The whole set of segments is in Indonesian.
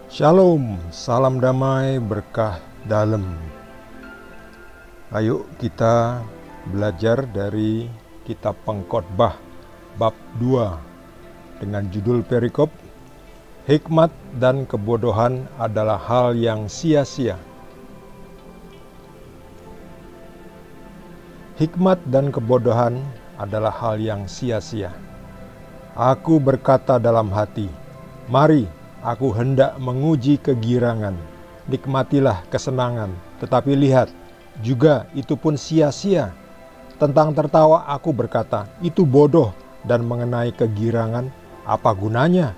Shalom, salam damai, berkah dalam. Ayo kita belajar dari kitab Pengkhotbah bab 2 dengan judul perikop Hikmat dan kebodohan adalah hal yang sia-sia. Hikmat dan kebodohan adalah hal yang sia-sia. Aku berkata dalam hati, mari, aku hendak menguji kegirangan. Nikmatilah kesenangan, tetapi lihat, juga itu pun sia-sia. Tentang tertawa aku berkata, itu bodoh, dan mengenai kegirangan, apa gunanya?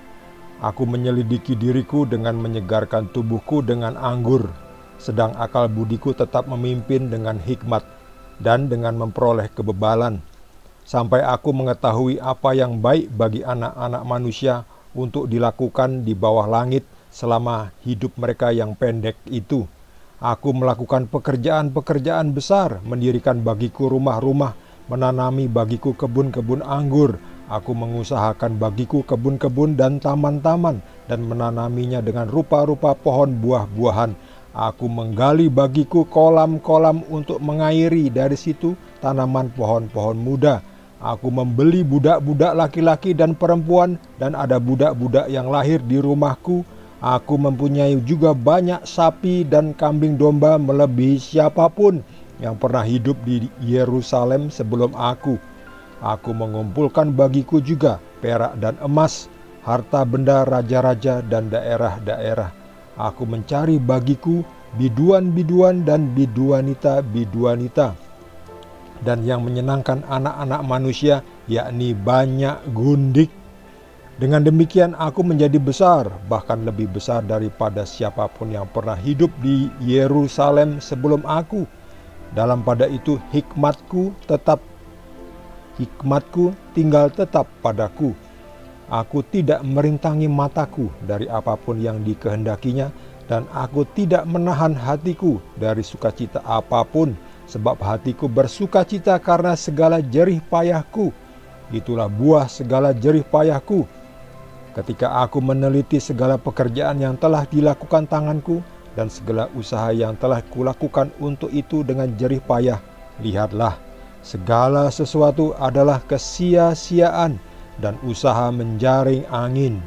Aku menyelidiki diriku dengan menyegarkan tubuhku dengan anggur, sedang akal budiku tetap memimpin dengan hikmat dan dengan memperoleh kebebalan, sampai aku mengetahui apa yang baik bagi anak-anak manusia untuk dilakukan di bawah langit selama hidup mereka yang pendek itu. Aku melakukan pekerjaan-pekerjaan besar, mendirikan bagiku rumah-rumah, menanami bagiku kebun-kebun anggur. Aku mengusahakan bagiku kebun-kebun dan taman-taman, dan menanaminya dengan rupa-rupa pohon buah-buahan. Aku menggali bagiku kolam-kolam untuk mengairi dari situ tanaman pohon-pohon muda. Aku membeli budak-budak laki-laki dan perempuan, dan ada budak-budak yang lahir di rumahku. Aku mempunyai juga banyak sapi dan kambing domba melebihi siapapun yang pernah hidup di Yerusalem sebelum aku. Aku mengumpulkan bagiku juga perak dan emas, harta benda raja-raja dan daerah-daerah. Aku mencari bagiku biduan-biduan dan biduanita-biduanita, dan yang menyenangkan anak-anak manusia, yakni banyak gundik. Dengan demikian aku menjadi besar, bahkan lebih besar daripada siapapun yang pernah hidup di Yerusalem sebelum aku. Dalam pada itu hikmatku tinggal tetap padaku. Aku tidak merintangi mataku dari apapun yang dikehendakinya, dan aku tidak menahan hatiku dari sukacita apapun, sebab hatiku bersukacita karena segala jerih payahku. Itulah buah segala jerih payahku. Ketika aku meneliti segala pekerjaan yang telah dilakukan tanganku, dan segala usaha yang telah kulakukan untuk itu dengan jerih payah, lihatlah, segala sesuatu adalah kesia-siaan dan usaha menjaring angin.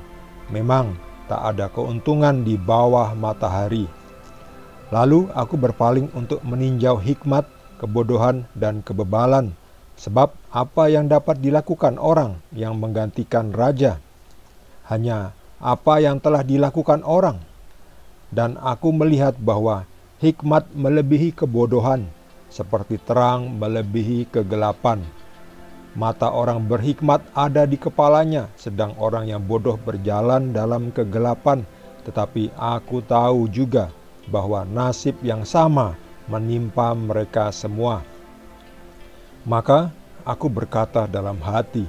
Memang tak ada keuntungan di bawah matahari. Lalu aku berpaling untuk meninjau hikmat, kebodohan, dan kebebalan. Sebab apa yang dapat dilakukan orang yang menggantikan raja? Hanya apa yang telah dilakukan orang. Dan aku melihat bahwa hikmat melebihi kebodohan, seperti terang melebihi kegelapan. Mata orang berhikmat ada di kepalanya, sedang orang yang bodoh berjalan dalam kegelapan. Tetapi aku tahu juga bahwa nasib yang sama menimpa mereka semua. Maka aku berkata dalam hati,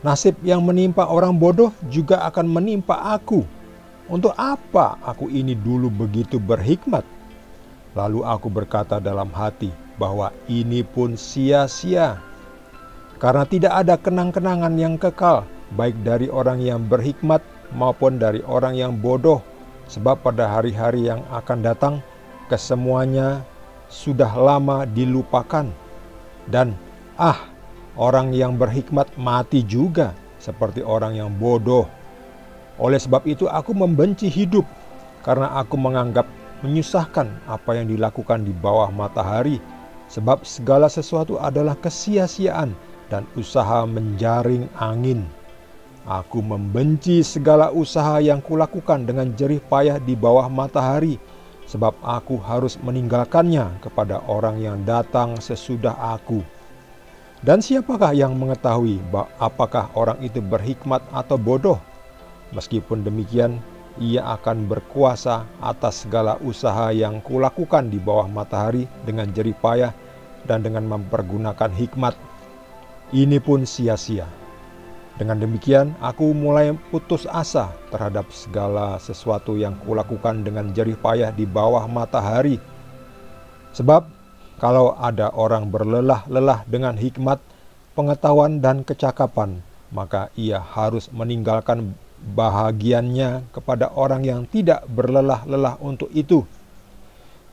nasib yang menimpa orang bodoh juga akan menimpa aku. Untuk apa aku ini dulu begitu berhikmat? Lalu aku berkata dalam hati bahwa ini pun sia-sia. Karena tidak ada kenang-kenangan yang kekal, baik dari orang yang berhikmat maupun dari orang yang bodoh. Sebab pada hari-hari yang akan datang, kesemuanya sudah lama dilupakan. Dan orang yang berhikmat mati juga, seperti orang yang bodoh. Oleh sebab itu aku membenci hidup, karena aku menganggap menyusahkan apa yang dilakukan di bawah matahari. Sebab segala sesuatu adalah kesia-siaan dan usaha menjaring angin. Aku membenci segala usaha yang kulakukan dengan jerih payah di bawah matahari, sebab aku harus meninggalkannya kepada orang yang datang sesudah aku. Dan siapakah yang mengetahui apakah orang itu berhikmat atau bodoh? Meskipun demikian, ia akan berkuasa atas segala usaha yang kulakukan di bawah matahari dengan jerih payah dan dengan mempergunakan hikmat. Ini pun sia-sia. Dengan demikian, aku mulai putus asa terhadap segala sesuatu yang kulakukan dengan jerih payah di bawah matahari. Sebab kalau ada orang berlelah-lelah dengan hikmat, pengetahuan dan kecakapan, maka ia harus meninggalkan bahagiannya kepada orang yang tidak berlelah-lelah untuk itu.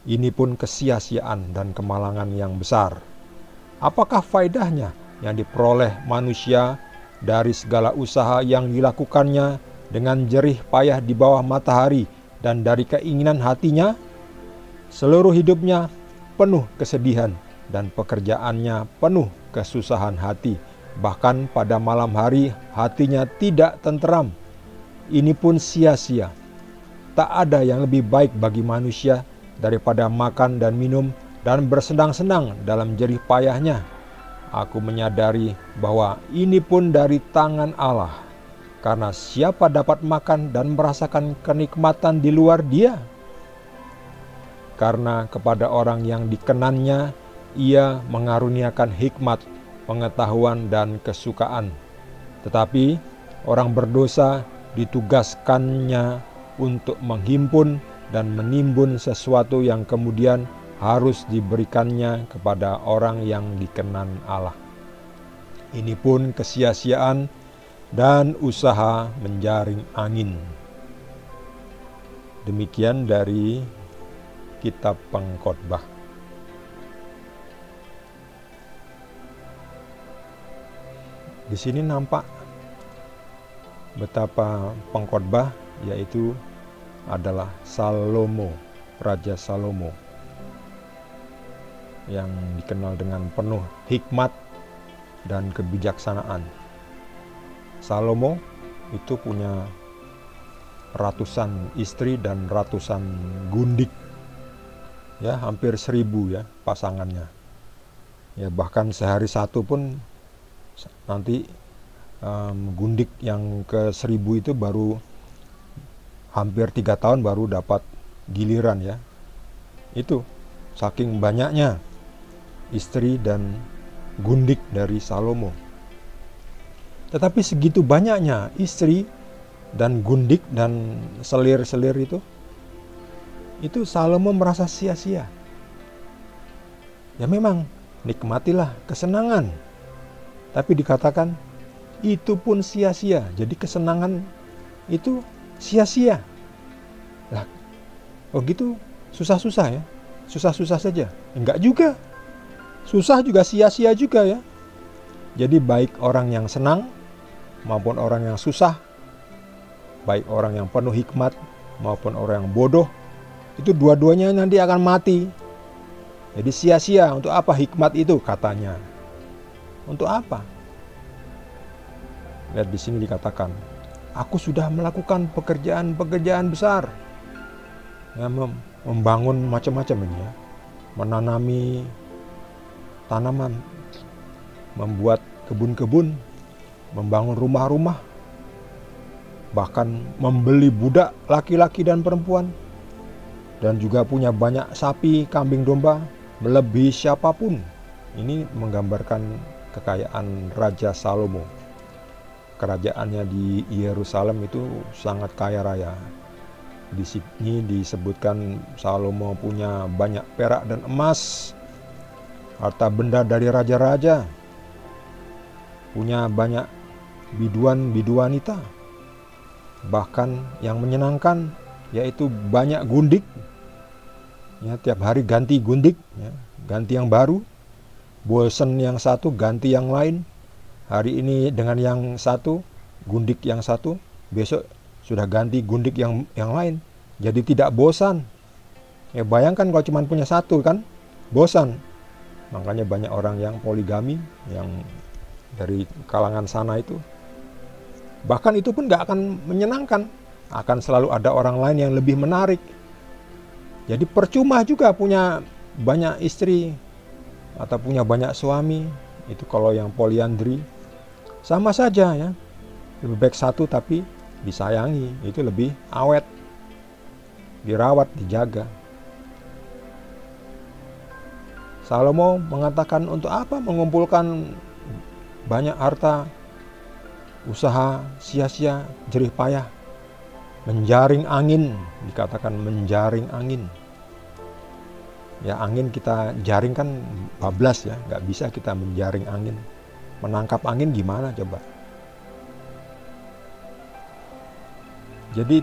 Ini pun kesia-siaan dan kemalangan yang besar. Apakah faedahnya yang diperoleh manusia dari segala usaha yang dilakukannya dengan jerih payah di bawah matahari dan dari keinginan hatinya? Seluruh hidupnya penuh kesedihan dan pekerjaannya penuh kesusahan hati. Bahkan pada malam hari hatinya tidak tenteram. Ini pun sia-sia. Tak ada yang lebih baik bagi manusia daripada makan dan minum dan bersenang-senang dalam jerih payahnya. Aku menyadari bahwa ini pun dari tangan Allah. Karena siapa dapat makan dan merasakan kenikmatan di luar Dia? Karena kepada orang yang dikenannya, Ia mengaruniakan hikmat, pengetahuan, dan kesukaan. Tetapi orang berdosa ditugaskannya untuk menghimpun dan menimbun sesuatu yang kemudian harus diberikannya kepada orang yang dikenan Allah. Ini pun kesia-siaan dan usaha menjaring angin. Demikian dari Kitab Pengkhotbah. Di sini nampak betapa pengkhotbah, yaitu adalah Salomo, Raja Salomo, yang dikenal dengan penuh hikmat dan kebijaksanaan. Salomo itu punya ratusan istri dan ratusan gundik, ya, hampir 1000 ya pasangannya. Ya, bahkan sehari satu pun nanti gundik yang ke 1000 itu baru hampir 3 tahun baru dapat giliran, ya. Itu saking banyaknya istri dan gundik dari Salomo. Tetapi segitu banyaknya istri dan gundik dan selir-selir itu Salomo merasa sia-sia. Ya memang, nikmatilah kesenangan. Tapi dikatakan itu pun sia-sia. Jadi kesenangan itu sia-sia. Lah, oh gitu susah-susah ya? Susah-susah saja? Enggak juga. Susah juga sia-sia juga ya. Jadi baik orang yang senang maupun orang yang susah, baik orang yang penuh hikmat maupun orang yang bodoh, itu dua-duanya nanti akan mati. Jadi sia-sia. Untuk apa hikmat itu katanya? Untuk apa? Lihat di sini dikatakan, aku sudah melakukan pekerjaan-pekerjaan besar. Ya, membangun macam-macam ini ya. Menanami tanaman, membuat kebun-kebun, membangun rumah-rumah, bahkan membeli budak laki-laki dan perempuan, dan juga punya banyak sapi, kambing, domba, melebihi siapapun. Ini menggambarkan kekayaan Raja Salomo. Kerajaannya di Yerusalem itu sangat kaya raya. Di sini disebutkan Salomo punya banyak perak dan emas, harta benda dari raja-raja, punya banyak biduan-biduanita, bahkan yang menyenangkan yaitu banyak gundik. Ya, tiap hari ganti gundik, ya, ganti yang baru. Bosen yang satu, ganti yang lain. Hari ini dengan yang satu, gundik yang satu, besok sudah ganti gundik yang lain. Jadi tidak bosan. Ya bayangkan kalau cuma punya satu kan, bosan. Makanya banyak orang yang poligami, yang dari kalangan sana itu. Bahkan itu pun gak akan menyenangkan. Akan selalu ada orang lain yang lebih menarik. Jadi percuma juga punya banyak istri atau punya banyak suami. Itu kalau yang poliandri. Sama saja ya. Lebih baik satu tapi disayangi. Itu lebih awet. Dirawat, dijaga. Salomo mengatakan, untuk apa mengumpulkan banyak harta, usaha sia-sia, jerih payah, menjaring angin, dikatakan menjaring angin. Ya angin kita jaring kan bablas ya, nggak bisa kita menjaring angin. Menangkap angin gimana coba? Jadi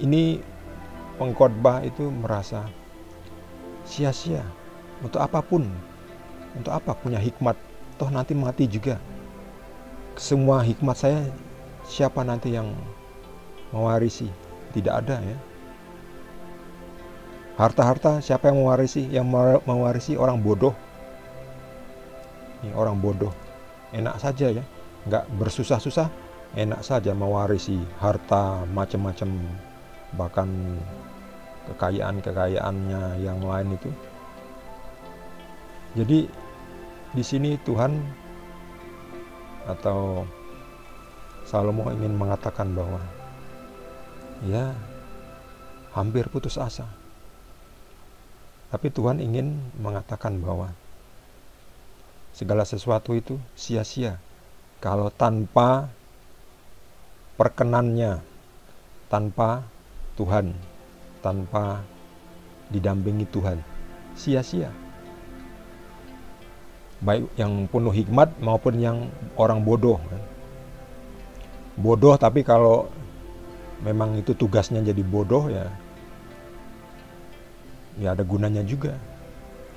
ini pengkhotbah itu merasa sia-sia. Untuk apapun, untuk apa punya hikmat, toh nanti mati juga. Semua hikmat saya, siapa nanti yang mewarisi? Tidak ada ya. Harta-harta siapa yang mewarisi? Yang mewarisi orang bodoh. Ini orang bodoh. Enak saja ya, nggak bersusah-susah, enak saja mewarisi harta macam-macam, bahkan kekayaan-kekayaannya yang lain itu. Jadi di sini Tuhan atau Salomo ingin mengatakan bahwa ya hampir putus asa. Tapi Tuhan ingin mengatakan bahwa segala sesuatu itu sia-sia kalau tanpa perkenannya, tanpa Tuhan, tanpa didampingi Tuhan, sia-sia. Baik yang penuh hikmat maupun yang orang bodoh. Bodoh tapi kalau memang itu tugasnya jadi bodoh ya ada gunanya juga.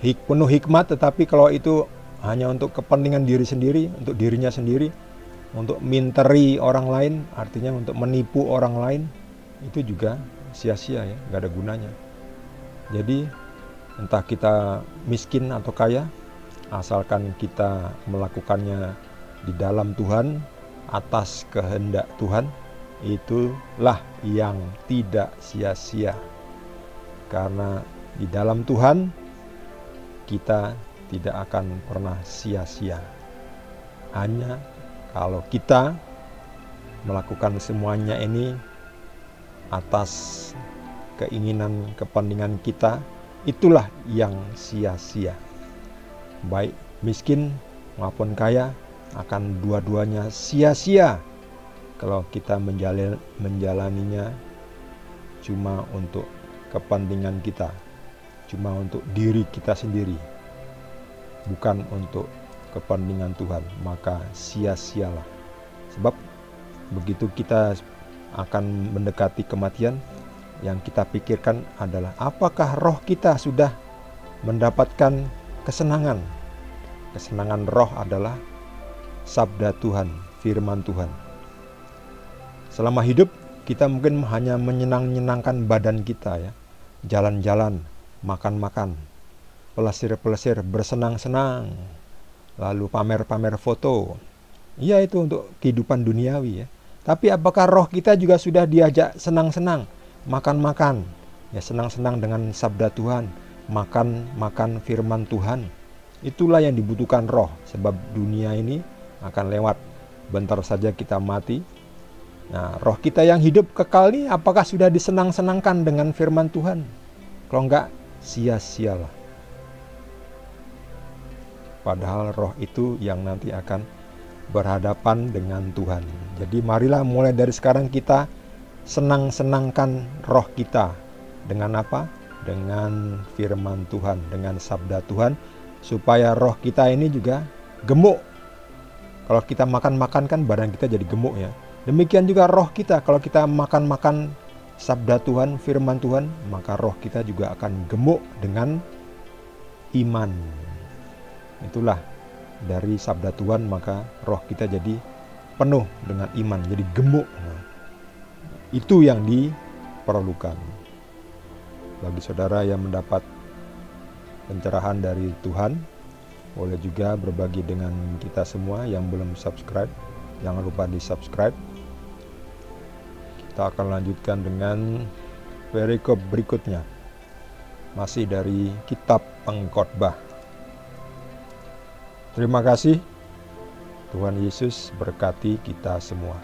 Penuh hikmat tetapi kalau itu hanya untuk kepentingan diri sendiri, untuk dirinya sendiri, untuk minteri orang lain, artinya untuk menipu orang lain, itu juga sia-sia ya, gak ada gunanya. Jadi entah kita miskin atau kaya, asalkan kita melakukannya di dalam Tuhan, atas kehendak Tuhan, itulah yang tidak sia-sia. Karena di dalam Tuhan kita tidak akan pernah sia-sia. Hanya kalau kita melakukan semuanya ini atas keinginan kepentingan kita, itulah yang sia-sia. Baik miskin maupun kaya akan dua-duanya sia-sia kalau kita menjalaninya cuma untuk kepentingan kita, cuma untuk diri kita sendiri, bukan untuk kepentingan Tuhan, maka sia-sialah. Sebab begitu kita akan mendekati kematian, yang kita pikirkan adalah apakah roh kita sudah mendapatkan kesenangan. Kesenangan roh adalah sabda Tuhan, firman Tuhan. Selama hidup kita mungkin hanya menyenangkan badan kita ya. Jalan-jalan, makan-makan, pelesir-pelesir, bersenang-senang, lalu pamer-pamer foto. Iya, itu untuk kehidupan duniawi ya. Tapi apakah roh kita juga sudah diajak senang-senang, makan-makan, ya senang-senang dengan sabda Tuhan, makan firman Tuhan. Itulah yang dibutuhkan roh, sebab dunia ini akan lewat, bentar saja kita mati. Nah, roh kita yang hidup kekal ini apakah sudah disenang-senangkan dengan firman Tuhan? Kalau enggak, sia-sialah. Padahal roh itu yang nanti akan berhadapan dengan Tuhan. Jadi marilah mulai dari sekarang kita senang-senangkan roh kita. Dengan apa? Dengan firman Tuhan, dengan sabda Tuhan, supaya roh kita ini juga gemuk. Kalau kita makan-makan kan badan kita jadi gemuk ya. Demikian juga roh kita, kalau kita makan-makan sabda Tuhan, firman Tuhan, maka roh kita juga akan gemuk dengan iman. Itulah dari sabda Tuhan, maka roh kita jadi penuh dengan iman, jadi gemuk. Nah, itu yang diperlukan. Bagi saudara yang mendapat pencerahan dari Tuhan, boleh juga berbagi dengan kita semua. Yang belum subscribe, jangan lupa di subscribe. Kita akan lanjutkan dengan perikop berikutnya, masih dari kitab Pengkhotbah. Terima kasih. Tuhan Yesus berkati kita semua.